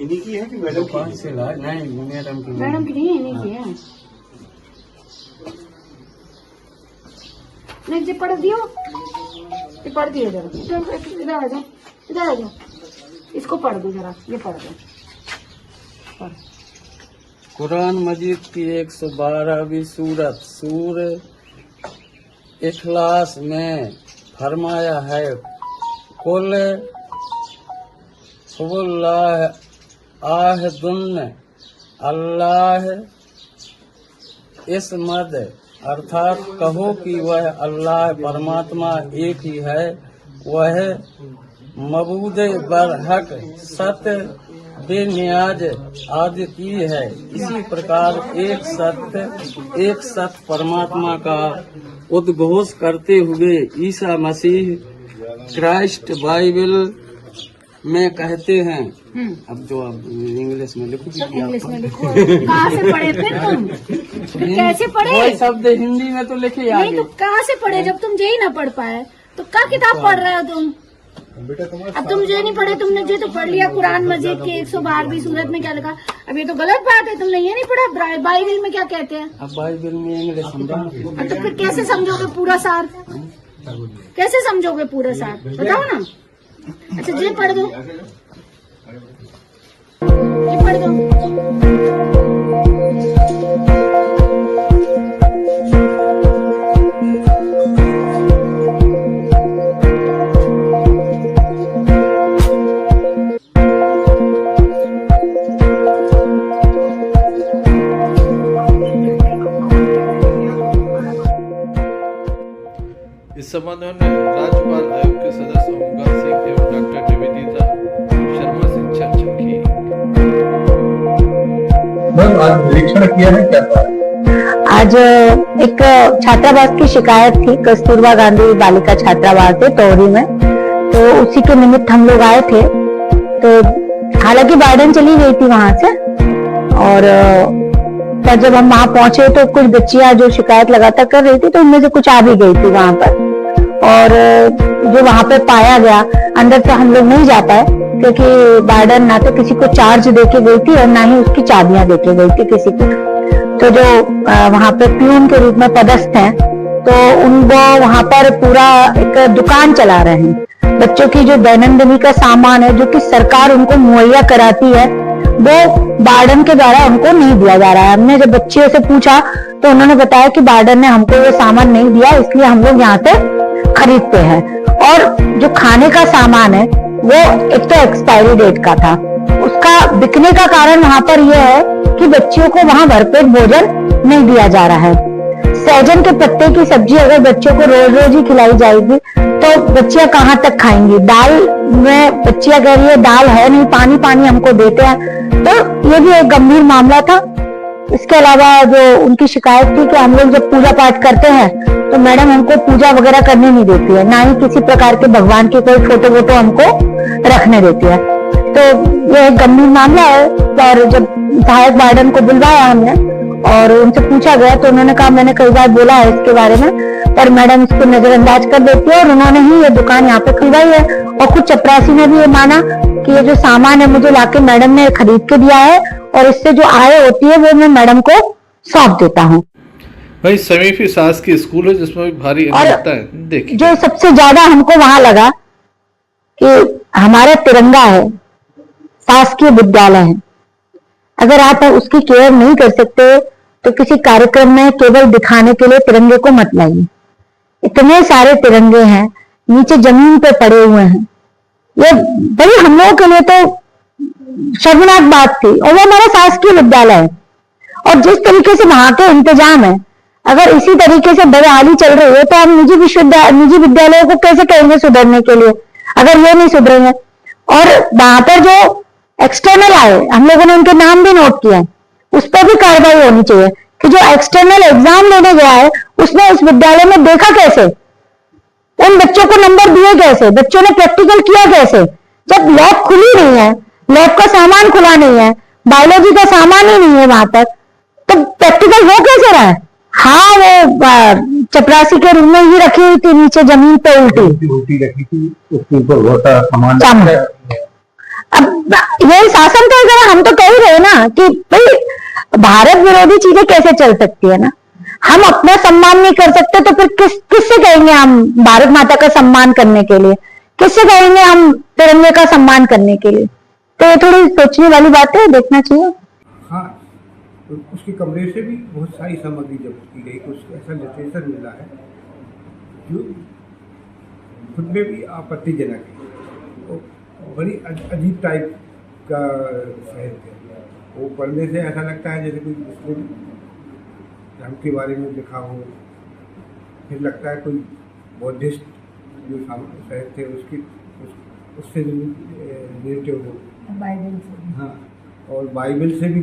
इन्हीं की है कि मैडम कौन से ला? नहीं, मैडम की नहीं है, इन्हीं की है। नहीं जी पढ़ दियो, ये पढ़ दियो जरा, इधर आ जाओ, इधर आ जाओ, इसको पढ़ दो जरा, ये पढ़ दो। पढ़। कुरान मजीद की 112वीं सूरत सूर इखलास में फरमाया है, कुल आहदुन अल्लाह इस मद, अर्थात कहो कि वह अल्लाह परमात्मा एक ही है, वह मबूद बरहक सत्य बेनियाज आदि की है। इसी प्रकार एक सत्य परमात्मा का उद्घोष करते हुए ईसा मसीह क्राइस्ट बाइबल में कहते हैं। अब जो आप इंग्लिश में लिखो, इंग्लिश में लिखो। कहाँ से पढ़े फिर तुम? कैसे पढ़े? शब्द हिंदी में तो लिखे आगे। नहीं तो कहाँ से पढ़े? जब तुम जे ही ना पढ़ पाए तो क्या किताब पढ़ रहे हो तुम? अब तुम जे नहीं पढ़े, तुमने जे तो पढ़ लिया कुरान मजीद की 112वीं सूरत में क्या लिखा। अब ये तो गलत बात है, तुमने ये नहीं पढ़ा बाइबल में क्या कहते हैं। अब बाइबल में इंग्लिश समझा तो फिर कैसे समझोगे पूरा सार? कैसे समझोगे पूरा सार? बताओ ना। अच्छा ये पढ़ दो, ये पढ़ दो। इस संबंध में राज्यपाल आयोग के सदस्य ओमकार सिंह एवं डॉक्टर निवेदिता शर्मा से चर्चा की। आज निरीक्षण किया है क्या? आज एक छात्रावास की शिकायत थी, कस्तूरबा गांधी बालिका छात्रावास है तोहरी में, तो उसी के निमित्त हम लोग आए थे। तो हालांकि वार्डन चली गई थी वहां से, और पर जब हम वहां पहुंचे तो कुछ बच्चियां जो शिकायत लगातार कर रही थी, तो उनमें से कुछ आ भी गई थी वहां पर। और जो वहां पे पाया गया, अंदर तो हम लोग नहीं जा पाए क्योंकि वार्डन ना तो किसी को चार्ज देके गई थी और ना ही उसकी चाबियां देके गई थी किसी को। तो जो वहां पे प्यून के रूप में पदस्थ हैं, तो उनको वहां पर पूरा एक दुकान चला रहे हैं। बच्चों की जो दैनंदिनी का सामान है जो कि सरकार उनको मुहैया कराती है, वो वार्डन के द्वारा उनको नहीं दिया जा रहा है। हमने जब बच्चियों से पूछा तो उन्होंने बताया कि वार्डन ने हमको ये सामान नहीं दिया, इसलिए हम लोग यहाँ से खरीदते हैं। और जो खाने का सामान है वो एक तो एक्सपायरी डेट का था, उसका बिकने का कारण वहां पर यह है कि बच्चियों को वहां भरपेट भोजन नहीं दिया जा रहा है। सहजन के पत्ते की सब्जी अगर बच्चों को रोज रोज ही खिलाई जाएगी तो बच्चियां कहाँ तक खाएंगी। दाल में बच्चियां कह रही है दाल है नहीं, पानी पानी हमको देते हैं, तो ये भी एक गंभीर मामला था। इसके अलावा जो उनकी शिकायत थी कि हम लोग जब पूजा पाठ करते हैं तो मैडम हमको पूजा वगैरह करने नहीं देती है, ना ही किसी प्रकार के भगवान के कोई फोटो वोटो हमको रखने देती है। तो ये एक गंभीर मामला है। और जब सहायक वार्डन को बुलवाया हमने और उनसे पूछा गया तो उन्होंने कहा मैंने कई बार बोला है इसके बारे में, पर मैडम इसको नजरअंदाज कर देती है और उन्होंने ही ये दुकान यहाँ पे खुलवाई है। और कुछ चपरासी ने भी ये माना कि ये जो सामान है मुझे लाके मैडम ने खरीद के दिया है और इससे जो आय होती है वो मैं मैडम को सौंप देता हूँ। वही समीपी शासकीय स्कूल है जिसमें भी भारी अनियमितता है। देखिए जो सबसे ज्यादा हमको वहां लगा कि हमारा तिरंगा है, शासकीय विद्यालय है, अगर आप उसकी केयर नहीं कर सकते तो किसी कार्यक्रम में केवल दिखाने के लिए तिरंगे को मत लाइए। इतने सारे तिरंगे हैं नीचे जमीन पे पड़े हुए हैं, ये बड़ी हम लोगों के लिए तो शर्मनाक बात थी। और वो हमारा शासकीय विद्यालय है और जिस तरीके से वहां के इंतजाम है, अगर इसी तरीके से बदहाली चल रही है तो हम निजी विद्यालयों को कैसे कहेंगे सुधरने के लिए, अगर ये नहीं सुधरेंगे। और वहां पर जो एक्सटर्नल आए, हम लोगों ने उनके नाम भी नोट किया, उस पर भी कार्रवाई होनी चाहिए कि जो एक्सटर्नल एग्जाम लेने गया है उसने उस विद्यालय में देखा कैसे, उन बच्चों को नंबर दिए कैसे, बच्चों ने प्रैक्टिकल किया कैसे, जब लैब खुली नहीं है, लैब का सामान खुला नहीं है, बायोलॉजी का सामान ही नहीं है वहां तक, तो प्रैक्टिकल हो कैसे रहा है? हाँ, वो चपरासी के रूम में ही रखी हुई थी, नीचे जमीन पे उल्टी रखी थी, उसके ऊपर बहुत सारा सामान। अब ये शासन का अगर हम तो कह ही रहे ना कि भाई भारत विरोधी चीजें कैसे चल सकती है ना, हम अपना सम्मान नहीं कर सकते तो फिर किससे कहेंगे हम भारत माता का सम्मान करने के लिए, किससे कहेंगे हम तिरंगे का सम्मान करने के लिए? तो ये थोड़ी सोचने वाली बात है, देखना चाहिए। हाँ, तो उसके कमरे से भी बहुत सारी सामग्री जब्त की गई, कुछ ऐसा लिटरेचर मिला है जो खुद में भी आपत्तिजनक है, तो बड़ी अजीब टाइप का साहित्य है। वो पढ़ने से ऐसा लगता है जैसे कोई मुस्लिम धर्म के बारे में लिखा हो, फिर लगता है कोई बौद्धिस्ट जो साहित्य है उससे रिलेटेड हो, बाइबल से, हाँ, और बाइबल से भी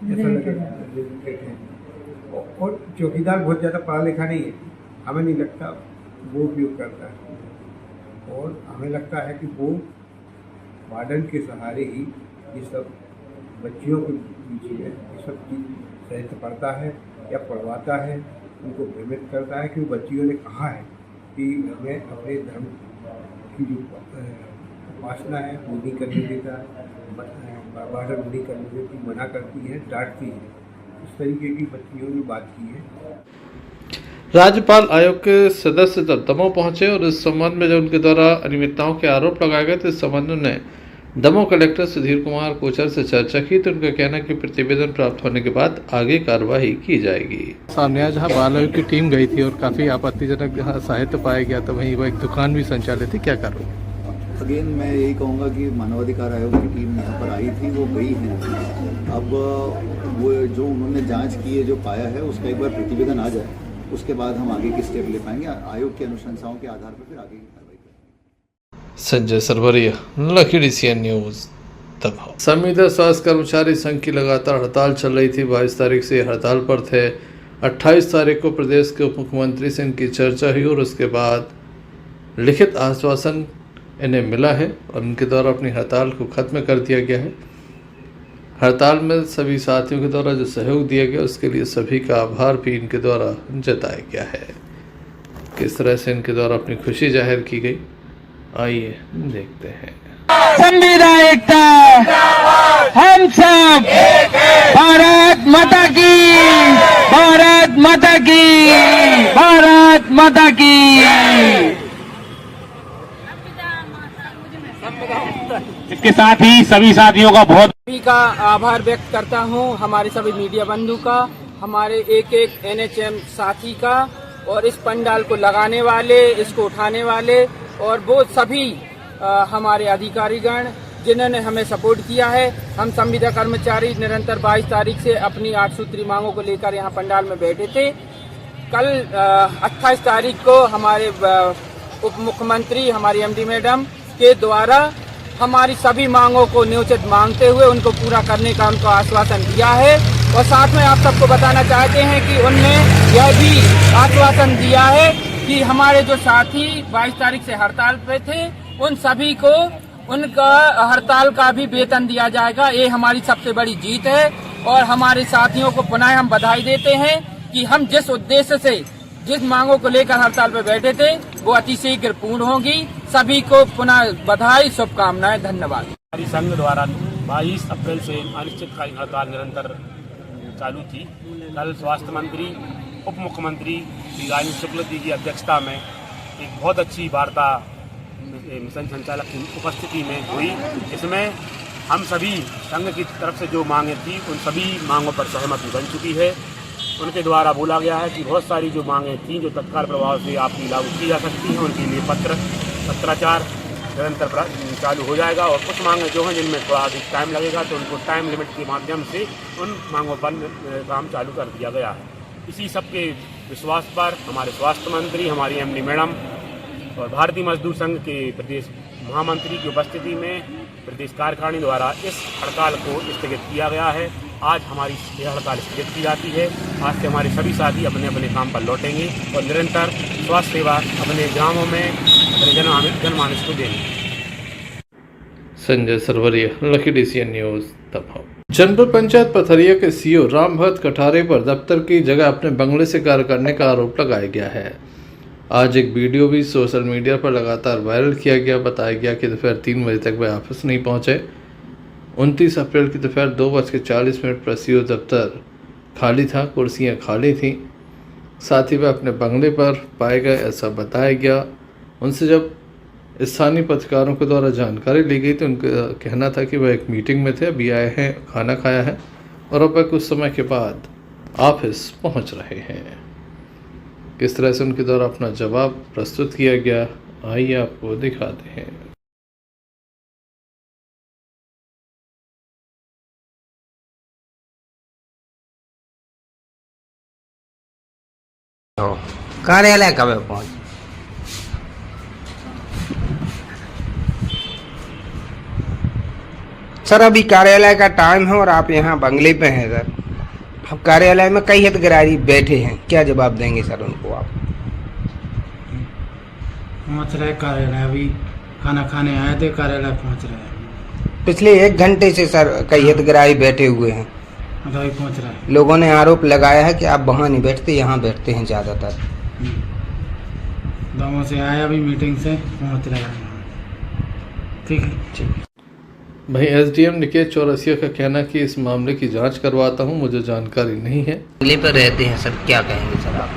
ऐसा रिलेटेड है। और चौकीदार बहुत ज़्यादा पढ़ा लिखा नहीं है, हमें नहीं लगता वो उपयोग करता है, और हमें लगता है कि वो वार्डन के सहारे ही ये सब बच्चियों के बीच में ये सब चीज़ साहित्य पढ़ता है या पढ़वाता है, उनको भ्रमित करता है कि वो बच्चियों ने कहा है कि हमें अपने धर्म की जो उपासना है वो नहीं करने देता, वार्डन नहीं करने देती, मना करती है, डांटती है। इस तरीके की बच्चियों ने बात की है। राज्यपाल आयोग के सदस्य जब दमोह पहुंचे और इस संबंध में जब उनके द्वारा अनियमितताओं के आरोप लगाए गए तो इस संबंध में दमोह कलेक्टर सुधीर कुमार कोचर से चर्चा की, तो उनका कहना है कि प्रतिवेदन प्राप्त होने के बाद आगे कार्रवाई की जाएगी। सामने जहाँ बाल आयोग की टीम गई थी और काफी आपत्तिजनक जहाँ साहित्य पाया गया, तो वहीं वो एक दुकान भी संचालित थी, क्या करो? अगेन मैं यही कहूँगा कि मानवाधिकार आयोग की टीम यहाँ पर आई थी, वो गई है। अब वो जो उन्होंने जांच की है, जो पाया है, उसका एक बार प्रतिवेदन आ जाए, उसके बाद हम आगे की स्टेप ले पाएंगे। आयोग की अनुशंसाओं के आधार पर फिर आगे की कार्रवाई करेंगे। Sanjay Sarwariya, lucky D CN news, Damoh. संविदा स्वास्थ्य कर्मचारी संघ की लगातार हड़ताल चल रही थी। 22 तारीख से हड़ताल पर थे। 28 तारीख को प्रदेश के उप मुख्यमंत्री से इनकी चर्चा हुई और उसके बाद लिखित आश्वासन इन्हें मिला है और उनके द्वारा अपनी हड़ताल को खत्म कर दिया गया है। हड़ताल में सभी साथियों के द्वारा जो सहयोग दिया गया उसके लिए सभी का आभार भी इनके द्वारा जताया गया है। किस तरह से इनके द्वारा अपनी खुशी जाहिर की गई, आइए देखते हैं। संविदा एकता, हम सब भारत माता की, भारत माता की, भारत माता की। इसके साथ ही सभी साथियों का बहुत सभी का आभार व्यक्त करता हूं, हमारे सभी मीडिया बंधु का, हमारे एक एनएचएम साथी का, और इस पंडाल को लगाने वाले, इसको उठाने वाले और वो सभी हमारे अधिकारीगण जिन्होंने हमें सपोर्ट किया है। हम संविदा कर्मचारी निरंतर 22 तारीख से अपनी 8 सूत्री मांगों को लेकर यहाँ पंडाल में बैठे थे। कल 28 तारीख को हमारे उप मुख्यमंत्री, हमारी एमडी मैडम के द्वारा हमारी सभी मांगों को न्योचित मांगते हुए उनको पूरा करने का उनको आश्वासन दिया है। और साथ में आप सबको बताना चाहते हैं कि उनने यह भी आश्वासन दिया है कि हमारे जो साथी 22 तारीख से हड़ताल पे थे उन सभी को उनका हड़ताल का भी वेतन दिया जाएगा। ये हमारी सबसे बड़ी जीत है और हमारे साथियों को पुनः हम बधाई देते हैं कि हम जिस उद्देश्य से, जिस मांगों को लेकर हड़ताल पर बैठे थे वो अति शीघ्र पूर्ण होगी। सभी को पुनः बधाई, शुभकामनाएं, धन्यवाद। हमारी संघ द्वारा 22 अप्रैल से अनिश्चितकालीन हड़ताल निरंतर चालू थी। कल स्वास्थ्य मंत्री, उप मुख्यमंत्री श्री राजेंद्र शुक्ल जी की अध्यक्षता में एक बहुत अच्छी वार्ता मिशन संचालक की उपस्थिति में हुई। इसमें हम सभी संघ की तरफ से जो मांगें थी उन सभी मांगों पर सहमति बन चुकी है। उनके द्वारा बोला गया है कि बहुत सारी जो मांगें थी जो तत्काल प्रभाव से आपकी लागू की जा सकती हैं, उनके लिए पत्राचार निरंतर चालू हो जाएगा। और कुछ मांगें जो हैं जिनमें थोड़ा अधिक टाइम लगेगा तो उनको टाइम लिमिट के माध्यम से उन मांगों पर काम चालू कर दिया गया है। इसी सबके विश्वास पर हमारे स्वास्थ्य मंत्री, हमारी एमडी मैडम और भारतीय मजदूर संघ के प्रदेश महामंत्री की उपस्थिति में प्रदेश कार्यकारिणी द्वारा इस हड़ताल को स्थगित किया गया है। आज हमारी यह हड़ताल स्थगित की जाती है। आज से हमारे सभी साथी अपने अपने काम पर लौटेंगे और निरंतर स्वास्थ्य सेवा अपने ग्रामों में अपने जनमानस को देंगे। Sanjay Sarwariya, lucky DCN news Damoh. जनपद पंचायत पथरिया के सीओ रामभक्त कठारे पर दफ्तर की जगह अपने बंगले से कार्य करने का आरोप लगाया गया है। आज एक वीडियो भी सोशल मीडिया पर लगातार वायरल किया गया। बताया गया कि दोपहर 3 बजे तक वह ऑफिस नहीं पहुंचे। 29 अप्रैल की दोपहर 2:40 पर सीओ दफ्तर खाली था, कुर्सियां खाली थीं। साथ ही वह अपने बंगले पर पाए गए, ऐसा बताया गया। उनसे जब स्थानीय पत्रकारों के द्वारा जानकारी ली गई तो उनका कहना था कि वह एक मीटिंग में थे, अभी आए हैं, खाना खाया है और अब वह कुछ समय के बाद ऑफिस पहुंच रहे हैं। किस तरह से उनके द्वारा अपना जवाब प्रस्तुत किया गया, आइए आपको दिखाते हैं। कार्यालय कब पहुंच? सर अभी कार्यालय का टाइम है और आप यहाँ बंगले पे हैं सर। अब कार्यालय में कई हितग्राही बैठे हैं, क्या जवाब देंगे सर उनको आप? पहुँच रहे कार्यालय, अभी खाना खाने आए थे, कार्यालय पहुँच रहे हैं। पिछले 1 घंटे से सर कई हितग्राही बैठे हुए हैं। अभी पहुँच रहे हैं। लोगों ने आरोप लगाया है कि आप वहाँ नहीं बैठते, यहाँ बैठते हैं ज़्यादातर। दमोह से आए, अभी मीटिंग से पहुँच रहे हैं। ठीक है, ठीक। वहीं SDM निकेत चौरसिया का कहना कि इस मामले की जांच करवाता हूं, मुझे जानकारी नहीं है। बंगले पर रहते हैं सर, क्या कहेंगे सर आप?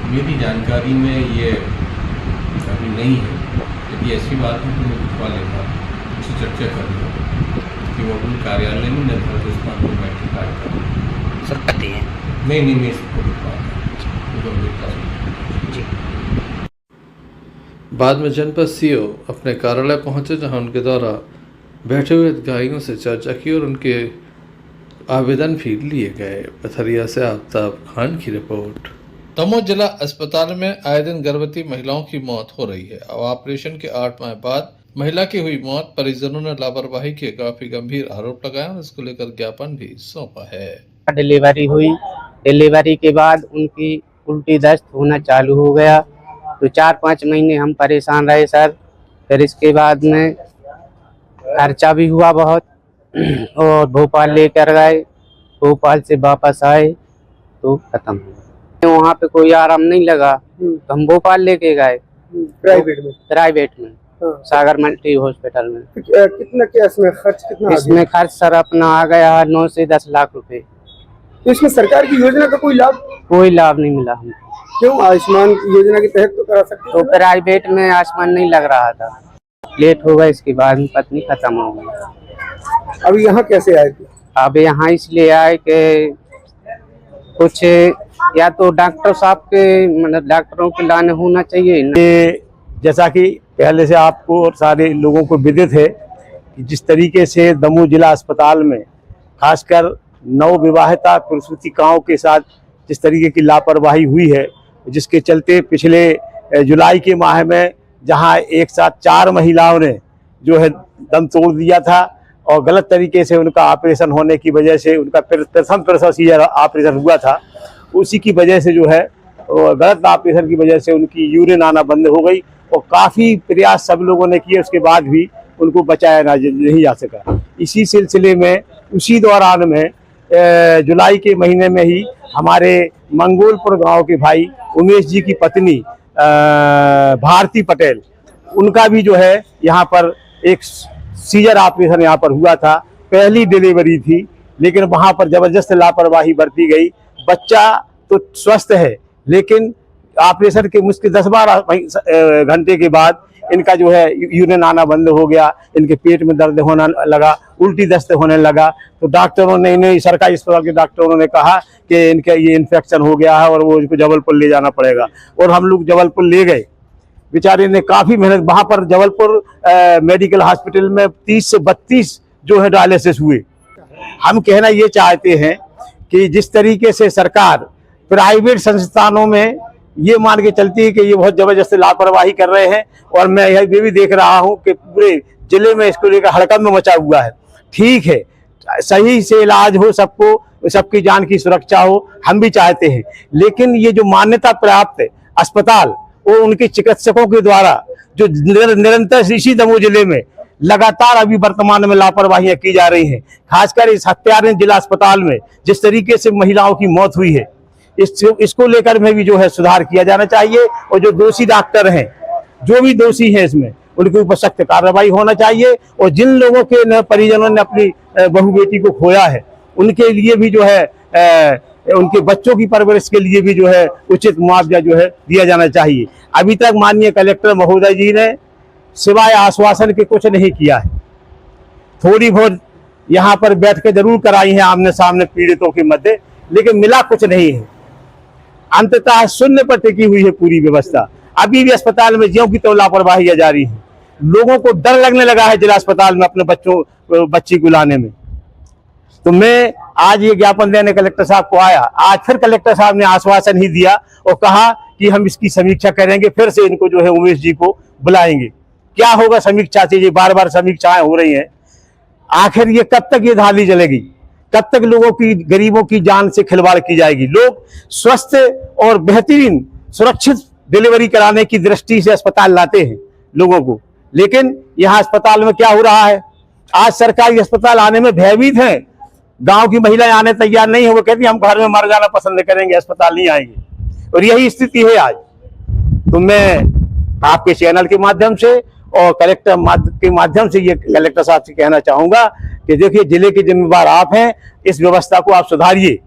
मेरी जानकारी में ये अभी नहीं है। यदि ऐसी बात है तो मैं लिखवा लेता, उससे चर्चा कर लूँगा कि वो अपने कार्यालय में निर्धारित स्थान पर बैठ के कार्य करें। सर कहते हैं नहीं मैं इसको लिखवा जी। बाद में जनपद सीओ अपने कार्यालय पहुंचे, जहां उनके द्वारा बैठे हुए हितग्राहियों से चर्चा की और उनके आवेदन भी लिए गए। पथरिया से आफ्ताब खान की रिपोर्ट। दमोह जिला अस्पताल में आए दिन गर्भवती महिलाओं की मौत हो रही है। अब ऑपरेशन के 8 माह बाद महिला की हुई मौत, परिजनों ने लापरवाही के काफी गंभीर आरोप लगाए और इसको लेकर ज्ञापन भी सौंपा है। डिलीवरी हुई, डिलीवरी के बाद उनकी उल्टी दस्त होना चालू हो गया, तो 4-5 महीने हम परेशान रहे सर। फिर इसके बाद में खर्चा भी हुआ बहुत और भोपाल लेकर गए, भोपाल से वापस आए तो खत्म हो। वहाँ पे कोई आराम नहीं लगा तो हम भोपाल लेके गए, प्राइवेट में सागर मल्टी हॉस्पिटल में। कितना क्या इसमें खर्च कितना? इसमें खर्च सर अपना आ गया 9 से 10 लाख रुपए। तो इसमें सरकार की योजना का कोई लाभ नहीं मिला हमको। क्यों? आयुष्मान योजना के तहत तो करा सकते। तो प्राइवेट में आयुष्मान नहीं लग रहा था, लेट हो गया, इसके बाद पत्नी खत्म हो गई। अब यहाँ कैसे आए थे? अब यहाँ इसलिए आए कि कुछ या तो डॉक्टर साहब के, मतलब डॉक्टरों के लाने होना चाहिए। जैसा कि पहले से आपको और सारे लोगों को विदित है कि जिस तरीके से दमोह जिला अस्पताल में खासकर नवविवाहिता प्रसूतिकाओं के साथ जिस तरीके की लापरवाही हुई है, जिसके चलते पिछले जुलाई के माह में जहां एक साथ 4 महिलाओं ने जो है दम तोड़ दिया था और गलत तरीके से उनका ऑपरेशन होने की वजह से, उनका प्रथम प्रसव सीजर ऑपरेशन हुआ था, उसी की वजह से जो है गलत ऑपरेशन की वजह से उनकी यूरिन आना बंद हो गई और काफ़ी प्रयास सब लोगों ने किए, उसके बाद भी उनको बचाया नहीं जा सका। इसी सिलसिले में उसी दौरान में जुलाई के महीने में ही हमारे मंगोलपुर गांव के भाई उमेश जी की पत्नी भारती पटेल, उनका भी जो है यहाँ पर एक सीजर ऑपरेशन यहाँ पर हुआ था। पहली डिलीवरी थी, लेकिन वहाँ पर जबरदस्त लापरवाही बरती गई। बच्चा तो स्वस्थ है, लेकिन ऑपरेशन के मुश्किल 10-12 घंटे के बाद इनका जो है यूरिन आना बंद हो गया, इनके पेट में दर्द होने लगा, उल्टी दस्त होने लगा। तो डॉक्टरों ने, इन्हें सरकारी अस्पताल के डॉक्टरों ने कहा कि इनका ये इन्फेक्शन हो गया है और वो इनको जबलपुर ले जाना पड़ेगा। और हम लोग जबलपुर ले गए। बेचारे ने काफ़ी मेहनत, वहाँ पर जबलपुर मेडिकल हॉस्पिटल में 30 से 32 जो है डायलिसिस हुए। हम कहना ये चाहते हैं कि जिस तरीके से सरकार प्राइवेट संस्थानों में ये मान के चलती है कि ये बहुत जबरदस्त लापरवाही कर रहे हैं, और मैं ये भी देख रहा हूँ कि पूरे जिले में इसको लेकर हड़कंप मचा हुआ है। ठीक है, सही से इलाज हो, सबको, सबकी जान की सुरक्षा हो, हम भी चाहते हैं, लेकिन ये जो मान्यता प्राप्त अस्पताल वो उनके चिकित्सकों के द्वारा जो निरंतर इसी दमोह जिले में लगातार अभी वर्तमान में लापरवाहियां की जा रही हैं। खासकर इस हत्यारे जिला अस्पताल में जिस तरीके से महिलाओं की मौत हुई है, इसको लेकर में भी जो है सुधार किया जाना चाहिए। और जो दोषी डॉक्टर हैं, जो भी दोषी हैं इसमें, उनके ऊपर सख्त कार्रवाई होना चाहिए। और जिन लोगों के परिजनों ने अपनी बहू बेटी को खोया है, उनके लिए भी जो है उनके बच्चों की परवरिश के लिए भी जो है उचित मुआवजा जो है दिया जाना चाहिए। अभी तक माननीय कलेक्टर महोदय जी ने सिवाय आश्वासन के कुछ नहीं किया है। थोड़ी बहुत यहाँ पर बैठ के जरूर कराई है आमने सामने पीड़ितों के मध्य, लेकिन मिला कुछ नहीं है। अंततः शून्य पर टिकी हुई है पूरी व्यवस्था। अभी भी अस्पताल में ज्यों की त्यों लापरवाही जारी है। लोगों को डर लगने लगा है जिला अस्पताल में अपने बच्ची को लाने में। तो मैं आज ये ज्ञापन देने कलेक्टर साहब को आया। आज फिर कलेक्टर साहब ने आश्वासन ही दिया और कहा कि हम इसकी समीक्षा करेंगे, फिर से इनको जो है उमेश जी को बुलाएंगे। क्या होगा समीक्षा से? ये बार बार समीक्षाएं हो रही हैं। आखिर ये कब तक ये धाली चलेगी? कब तक लोगों की, गरीबों की जान से खिलवाड़ की जाएगी? लोग स्वस्थ और बेहतरीन सुरक्षित डिलीवरी कराने की दृष्टि से अस्पताल लाते हैं लोगों को, लेकिन यहाँ अस्पताल में क्या हो रहा है? आज सरकारी अस्पताल आने में भयभीत हैं। गांव की महिलाएं आने तैयार नहीं है। वो कहती हम घर में मर जाना पसंद करेंगे, अस्पताल नहीं आएंगे। और यही स्थिति है आज। तो मैं आपके चैनल के माध्यम से और कलेक्टर के माध्यम से ये कलेक्टर साहब से कहना चाहूंगा कि देखिए, जिले के जिम्मेदार आप हैं, इस व्यवस्था को आप सुधारिए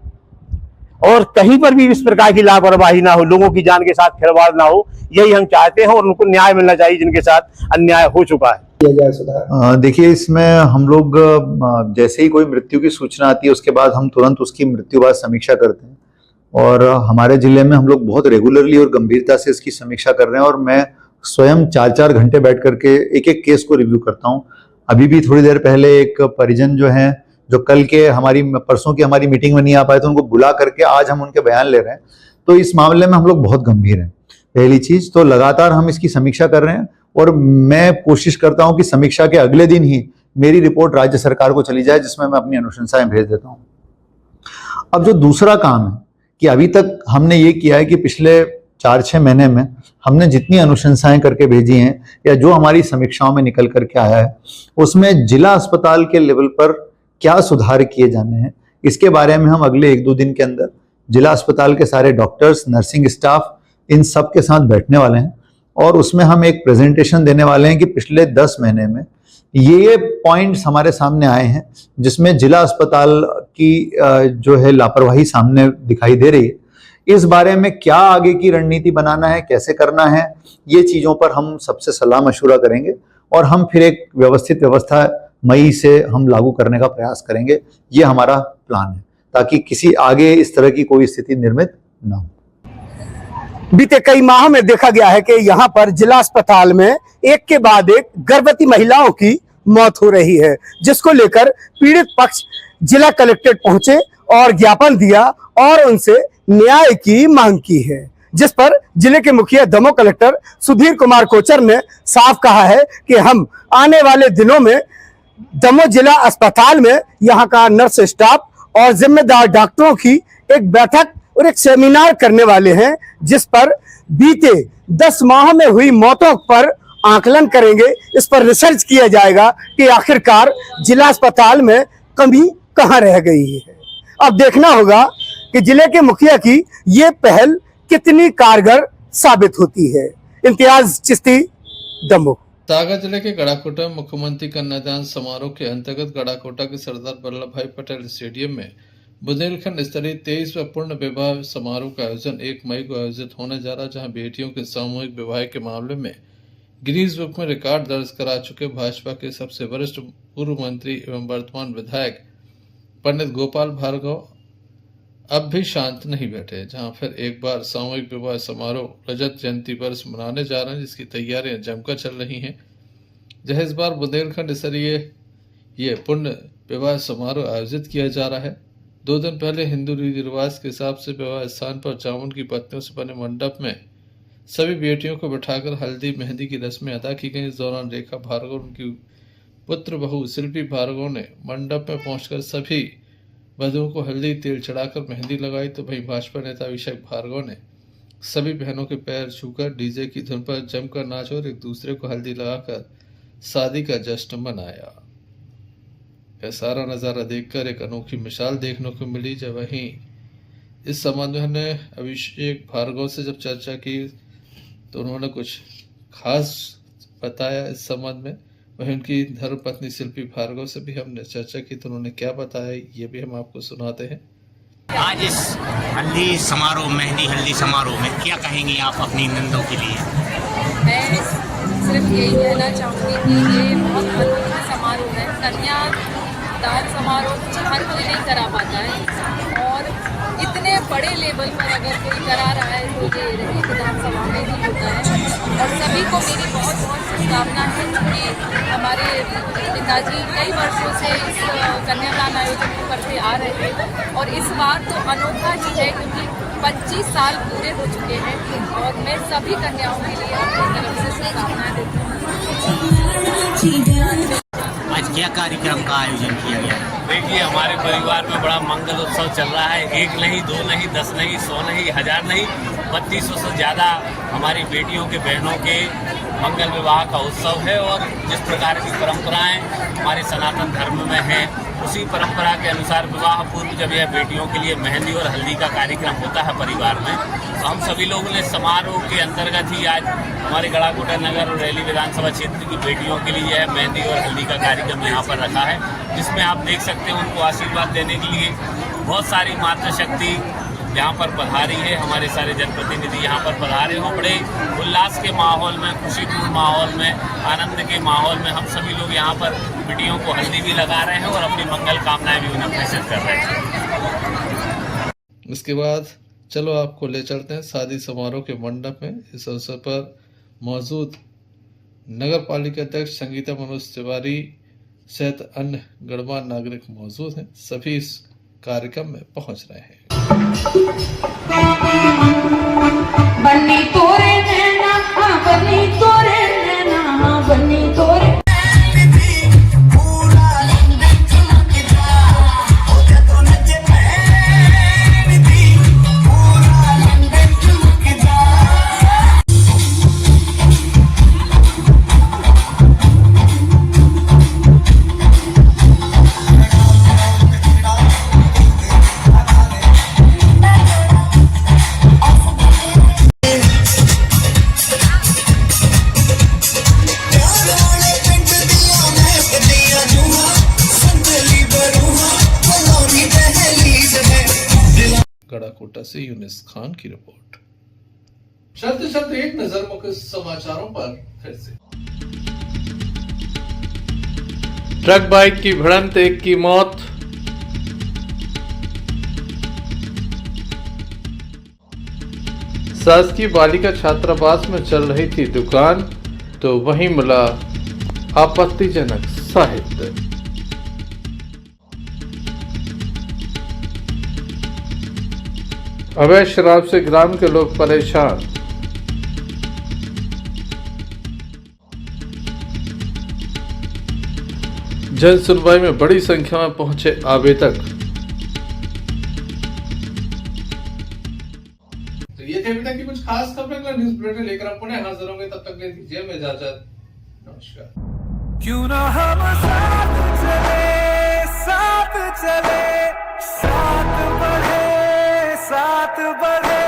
और कहीं पर भी इस प्रकार की लापरवाही ना हो, लोगों की जान के साथ खिलवाड़ ना हो। यही हम चाहते हैं और उनको न्याय मिलना चाहिए जिनके साथ अन्याय हो चुका है। देखिए, इसमें हम लोग जैसे ही कोई मृत्यु की सूचना आती है, उसके बाद हम तुरंत उसकी मृत्यु बाद समीक्षा करते हैं। और हमारे जिले में हम लोग बहुत रेगुलरली और गंभीरता से इसकी समीक्षा कर रहे हैं। और मैं स्वयं 4-4 घंटे बैठ करके एक एक केस को रिव्यू करता हूँ। अभी भी थोड़ी देर पहले एक परिजन जो हैं, जो कल के परसों की हमारी मीटिंग में नहीं आ पाए, तो उनको बुला करके आज हम उनके बयान ले रहे हैं। तो इस मामले में हम लोग बहुत गंभीर हैं। पहली चीज तो लगातार हम इसकी समीक्षा कर रहे हैं और मैं कोशिश करता हूं कि समीक्षा के अगले दिन ही मेरी रिपोर्ट राज्य सरकार को चली जाए, जिसमें मैं अपनी अनुशंसाएं भेज देता हूं। अब जो दूसरा काम है कि अभी तक हमने ये किया है कि पिछले 4-6 महीने में हमने जितनी अनुशंसाएं करके भेजी हैं या जो हमारी समीक्षाओं में निकल करके आया है, उसमें जिला अस्पताल के लेवल पर क्या सुधार किए जाने हैं, इसके बारे में हम अगले 1-2 दिन के अंदर जिला अस्पताल के सारे डॉक्टर्स, नर्सिंग स्टाफ, इन सब के साथ बैठने वाले हैं और उसमें हम एक प्रेजेंटेशन देने वाले हैं कि पिछले 10 महीने में ये पॉइंट्स हमारे सामने आए हैं जिसमें जिला अस्पताल की जो है लापरवाही सामने दिखाई दे रही है। इस बारे में क्या आगे की रणनीति बनाना है, कैसे करना है, ये चीजों पर हम सबसे सलाह मशवरा करेंगे और हम फिर एक व्यवस्थित व्यवस्था मई से हम लागू करने का प्रयास करेंगे। ये हमारा प्लान है ताकि किसी आगे इस तरह की कोई स्थिति निर्मित ना हो। बीते कई माह में देखा गया है कि यहाँ पर जिला अस्पताल में एक के बाद एक गर्भवती महिलाओं की मौत हो रही है, जिसको लेकर पीड़ित पक्ष जिला कलेक्ट्रेट पहुंचे और ज्ञापन दिया और उनसे न्याय की मांग की है, जिस पर जिले के मुखिया दमोह कलेक्टर सुधीर कुमार कोचर ने साफ कहा है कि हम आने वाले दिनों में दमोह जिला अस्पताल में यहाँ का नर्स स्टाफ और जिम्मेदार डॉक्टरों की एक बैठक और एक सेमिनार करने वाले हैं, जिस पर बीते 10 माह में हुई मौतों पर आकलन करेंगे। इस पर रिसर्च किया जाएगा कि आखिरकार जिला अस्पताल में कमी कहां रह गई है। अब देखना होगा कि जिले के मुखिया की ये पहल कितनी कारगर साबित होती है। इम्तियाज चिश्ती, दमोह। सागर जिले के गड़ाकोटा में मुख्यमंत्री कन्यादान समारोह के अंतर्गत गड़ाकोटा के सरदार वल्लभ भाई पटेल स्टेडियम में बुंदेलखंड स्तरीय 23वां पूर्ण विवाह समारोह का आयोजन 1 मई को आयोजित होने जा रहा है, जहां बेटियों के सामूहिक विवाह के मामले में गिनीज बुक में रिकॉर्ड दर्ज करा चुके भाजपा के सबसे वरिष्ठ पूर्व मंत्री एवं वर्तमान विधायक पंडित गोपाल भार्गव अब भी शांत नहीं बैठे, जहां फिर एक बार सामूहिक विवाह समारोह रजत जयंती वर्ष मनाने जा रहे हैं, जिसकी तैयारियां जमकर चल रही हैं। जहां इस बार बुंदेलखंड स्तरीय ये पुण्य विवाह समारोह आयोजित किया जा रहा है। 2 दिन पहले हिंदू रीति रिवाज के हिसाब से विवाह स्थान पर जामुन की पत्तियों से बने मंडप में सभी बेटियों को बिठाकर हल्दी मेहंदी की रस्में अदा की गई। इस दौरान रेखा भार्गव और उनकी पुत्र बहू शिल्पी भार्गव ने मंडप में पहुंचकर सभी वधुओं को हल्दी तेल चढ़ाकर मेहंदी लगाई, तो वहीं भाजपा नेता अभिषेक भार्गव ने सभी बहनों के पैर छूकर डीजे की धुन पर जमकर नाचे और एक दूसरे को हल्दी लगाकर शादी का जश्न मनाया। यह सारा नज़ारा देखकर एक अनोखी मिसाल देखने को मिली। जब वहीं इस संबंध में हमने अभिषेक भार्गव से जब चर्चा की तो उन्होंने कुछ खास बताया इस संबंध में। वहीं उनकी धर्मपत्नी शिल्पी भार्गव से भी हमने चर्चा की तो उन्होंने क्या बताया ये भी हम आपको सुनाते हैं। आज इस हल्दी समारोह, मेहंदी हल्दी समारोह में क्या कहेंगी आप अपनी नंदों के लिए? मैं सिर्फ यही कहना चाहूँगी कि ये बहुत अद्भुत समारोह है। कन्यादान समारोह हर कोई नहीं करा पाता है और इतने बड़े लेवल पर अगर कोई करा रहा है तो ये रही विधानसभा में ही होता है। और सभी को मेरी बहुत बहुत शुभकामना है क्योंकि हमारे पिताजी कई वर्षों से इस कन्यादान आयोजन को करते आ रहे थे और इस बार तो अनोखा ही है क्योंकि 25 साल पूरे हो चुके हैं और मैं सभी कन्याओं के लिए अपनी तरफ से शुभकामनाएं देती हूँ। आज क्या कार्यक्रम का आयोजन किया गया है? देखिए, हमारे परिवार में बड़ा मंगल उत्सव चल रहा है। 1 नहीं, 2 नहीं, 10 नहीं, 100 नहीं, 1000 नहीं, 3200 से ज़्यादा हमारी बेटियों के, बहनों के मंगल विवाह का उत्सव है। और जिस प्रकार की परंपराएं हमारे सनातन धर्म में हैं उसी परंपरा के अनुसार विवाह पूर्व जब यह बेटियों के लिए मेहंदी और हल्दी का कार्यक्रम होता है परिवार में, तो हम सभी लोगों ने समारोह के अंतर्गत ही आज हमारे गढ़ाकोटा नगर और रैली विधानसभा क्षेत्र की बेटियों के लिए यह मेहंदी और हल्दी का कार्यक्रम यहाँ पर रखा है, जिसमें आप देख सकते हैं उनको आशीर्वाद देने के लिए बहुत सारी मातृशक्ति यहाँ पर पधारी है। हमारे सारे जनप्रतिनिधि यहाँ पर पधारे हो। बड़े उल्लास के माहौल में, खुशीपूर्ण माहौल में, आनंद के माहौल में हम सभी लोग यहाँ पर बेटियों को हल्दी भी लगा रहे हैं और अपनी मंगल कामनाएं भी उन्हें प्रेषित कर रहे हैं। इसके बाद चलो आपको ले चलते हैं शादी समारोह के मंडप में। इस अवसर पर मौजूद नगर पालिका अध्यक्ष संगीता मनोज तिवारी सहित अन्य गणमान्य नागरिक मौजूद हैं। सभी इस कार्यक्रम में पहुंच रहे हैं। बन्नी तोरे नैना, बन्नी तोरे नैना, बन्नी तोरे गढ़ाकोटा से यूनिस खान की रिपोर्ट। चलते एक नजर मुख्य समाचारों पर फिर से। ट्रक बाइक की भिड़ंत, एक की मौत। शासकीय बालिका छात्रावास में चल रही थी दुकान तो वहीं मिला आपत्तिजनक साहित्य। अवैध शराब से ग्राम के लोग परेशान। जन सुनवाई में बड़ी संख्या में पहुंचे आवेदक। तो ये थे अभी तक की कुछ खास खबरें। न्यूज बुलेटिन लेकर आप पुनः हाजिर होंगे, तब तक ले दीजिए हमें इजाजत। नमस्कार। क्यों ना हम साथ चले, साथ चले, साथ बढ़े, साथ बढ़े,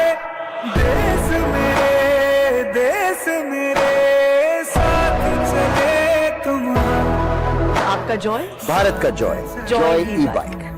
देश मेरे साथ चले तुम। आपका जॉय, भारत का जॉय, जॉय ई बाइक।